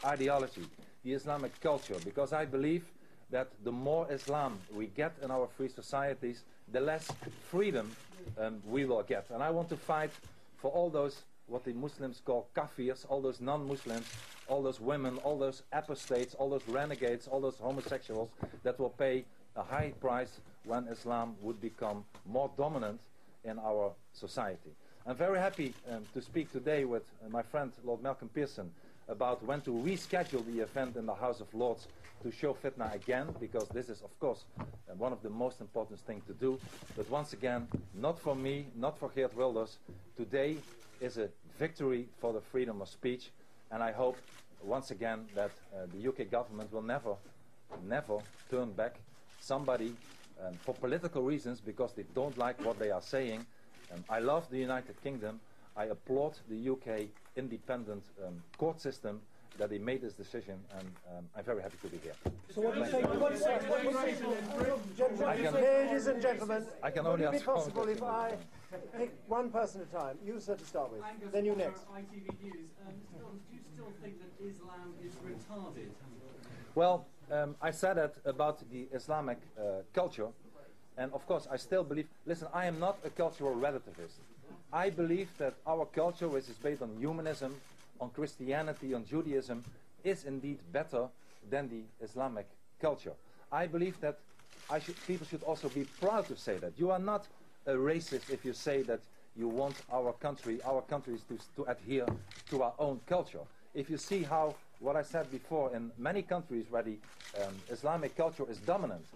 ideology, the Islamic culture, because I believe that the more Islam we get in our free societies, the less freedom we will get. And I want to fight for all those, what the Muslims call kafirs, all those non-Muslims, all those women, all those apostates, all those renegades, all those homosexuals that will pay a high price when Islam would become more dominant in our society. I'm very happy to speak today with my friend Lord Malcolm Pearson about when to reschedule the event in the House of Lords to show fitna again, because this is, of course, one of the most important things to do. But once again, not for me, not for Geert Wilders. Today is a victory for the freedom of speech, and I hope, once again, that the UK government will never turn back somebody for political reasons, because they don't like what they are saying. I love the United Kingdom. I applaud the UK independent court system that they made this decision, and I'm very happy to be here. So what do you say? Ladies and gentlemen, I can only would it ask be possible if I pick one person at a time? You, sir, to start with. Then you next. ITV News. Mr. Wilders, do you still think that Islam is retarded? Well, I said that about the Islamic culture, and of course I still believe, listen, I am not a cultural relativist. I believe that our culture, which is based on humanism, on Christianity, on Judaism, is indeed better than the Islamic culture. I believe that people should also be proud to say that. You are not a racist if you say that you want our countries to adhere to our own culture. If you see how, what I said before, in many countries where the Islamic culture is dominant,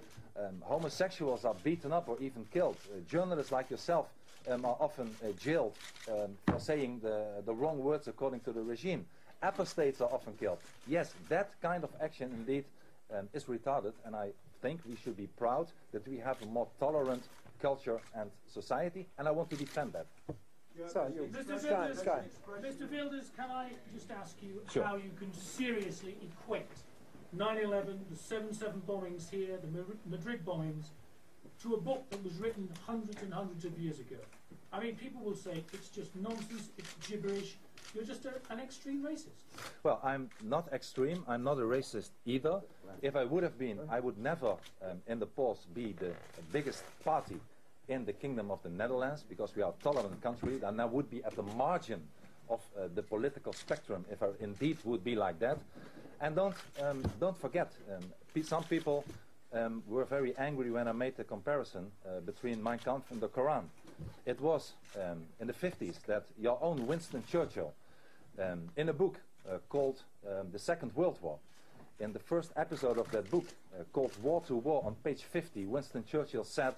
homosexuals are beaten up or even killed. Journalists like yourself are often jailed for saying the wrong words according to the regime. Apostates are often killed. Yes, that kind of action indeed is retarded, and I think we should be proud that we have a more tolerant culture and society, and I want to defend that. Sorry, you. Mr. Wilders, can I just ask you how you can seriously equate 9/11, the 7/7 bombings here, the Madrid bombings, to a book that was written hundreds and hundreds of years ago? I mean, people will say it's just nonsense, it's gibberish, you're just an extreme racist. Well, I'm not extreme, I'm not a racist either. If I would have been, I would never in the polls be the biggest party in the Kingdom of the Netherlands, because we are a tolerant country, and I would be at the margin of the political spectrum if I indeed would be like that. And don't forget, some people were very angry when I made the comparison between Mein Kampf and the Quran. It was in the 50s that your own Winston Churchill, in a book called The Second World War, in the first episode of that book called War to War, on page 50, Winston Churchill said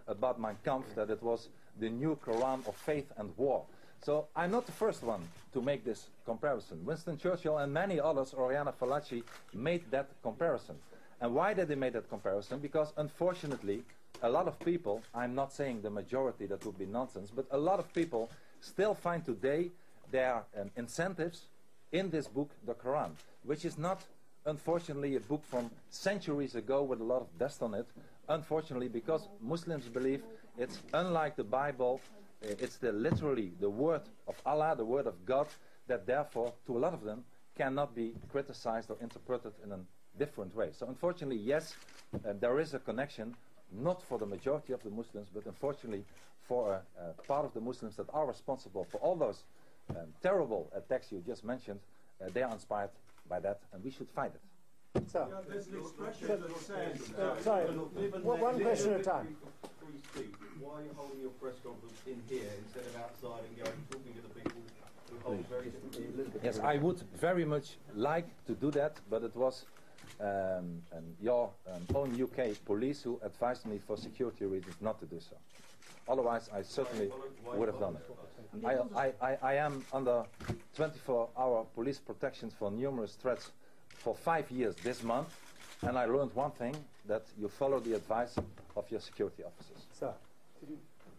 about Mein Kampf that it was the new Quran of faith and war. So I'm not the first one to make this comparison. Winston Churchill and many others, Oriana Fallaci, made that comparison. And why did they make that comparison? Because unfortunately, a lot of people, I'm not saying the majority, that would be nonsense, but a lot of people still find today their incentives in this book, the Quran, which is not, unfortunately, a book from centuries ago with a lot of dust on it. Unfortunately, because Muslims believe it's unlike the Bible, it's literally the word of Allah, the word of God, that therefore, to a lot of them, cannot be criticized or interpreted in a different way. So unfortunately, yes, there is a connection, not for the majority of the Muslims, but unfortunately for a part of the Muslims that are responsible for all those terrible attacks you just mentioned. They are inspired by that, and we should fight it. So, there's an expression that says, sorry, one question at a time. Free speech. Why are you holding your press conference in here instead of outside and going talking to the people who hold very different views? Yes, I would very much like to do that, but it was your own UK police who advised me for security reasons not to do so. Otherwise, I certainly would have done it. I am under 24-hour police protection for numerous threats for 5 years this month, and I learned one thing, that you follow the advice of your security officers. Sir.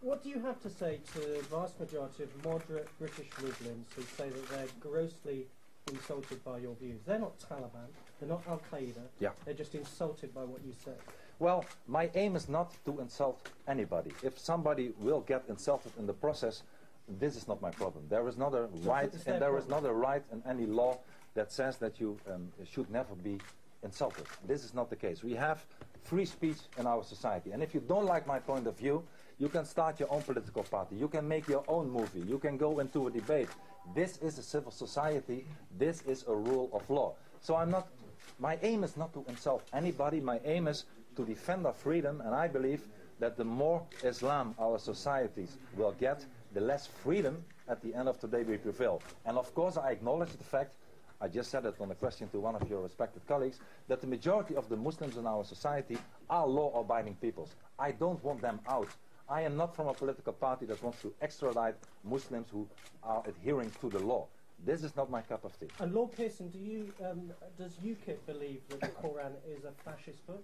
What do you have to say to the vast majority of moderate British Muslims who say that they're grossly insulted by your views? They're not Taliban, they're not Al-Qaeda, they're just insulted by what you say. Well, my aim is not to insult anybody. If somebody will get insulted in the process, this is not my problem. There is not a right, and there is not a right in any law that says that you should never be insulted. This is not the case. We have free speech in our society, and if you don't like my point of view, you can start your own political party, you can make your own movie, you can go into a debate. This is a civil society, this is a rule of law. So my aim is not to insult anybody, my aim is to defend our freedom, and I believe that the more Islam our societies will get, the less freedom at the end of the day we prevail. And of course I acknowledge the fact, I just said it on a question to one of your respected colleagues, that the majority of the Muslims in our society are law-abiding peoples. I don't want them out. I am not from a political party that wants to extradite Muslims who are adhering to the law. This is not my cup of tea. And Lord Pearson, does UKIP believe that the Quran is a fascist book?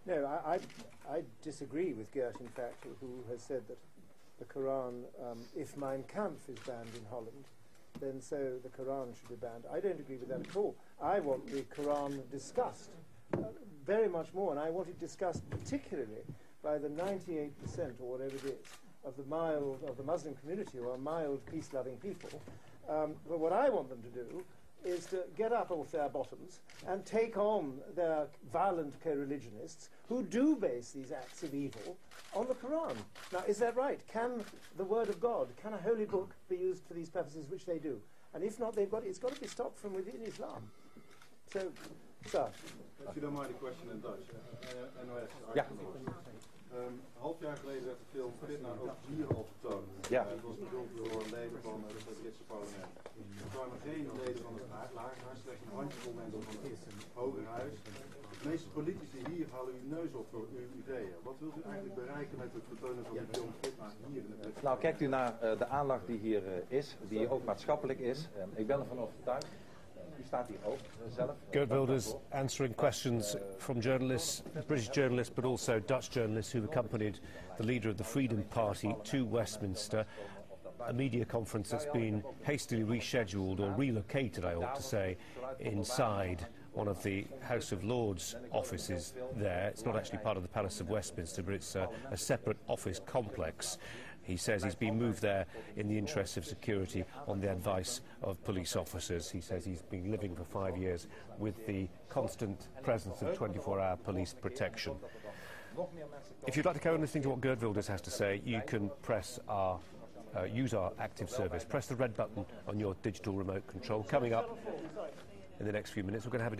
No, I disagree with Geert, in fact, who has said that the Quran, if Mein Kampf is banned in Holland, then so the Quran should be banned. I don't agree with that at all. I want the Quran discussed very much more, and I want it discussed particularly by the 98% or whatever it is of the Muslim community, who are mild, peace-loving people. But what I want them to do is to get up off their bottoms and take on their violent co-religionists who do base these acts of evil on the Quran. Now, is that right? Can the Word of God, can a holy book be used for these purposes, which they do? And if not, it's got to be stopped from within Islam. So, sir. If you don't mind a question in Dutch. NOS. Ja. Half jaar geleden werd de film Fitna ook hier al vertoond. Ja. Het was bedoeld door leden van het Britse parlement. Er kwamen geen leden van het lagerhuis, slechts een handjevol mensen van het hogerhuis. De meeste politici hier halen uw neus op voor uw ideeën. Wat wilt u eigenlijk bereiken met het vertonen van de film Fitna hier in het Britse? Nou, kijkt u naar de aandacht die hier is, die ook maatschappelijk is. Ik ben ervan overtuigd. Geert Wilders answering questions from journalists, British journalists, but also Dutch journalists who accompanied the leader of the Freedom Party to Westminster, a media conference that's been hastily rescheduled or relocated, I ought to say, inside one of the House of Lords offices there. It's not actually part of the Palace of Westminster, but it's a separate office complex. He says he's been moved there in the interests of security on the advice of police officers. He says he's been living for 5 years with the constant presence of 24-hour police protection. If you'd like to carry on listening to what Geert Wilders has to say, you can press our use our active service. Press the red button on your digital remote control. Coming up in the next few minutes, we're going to have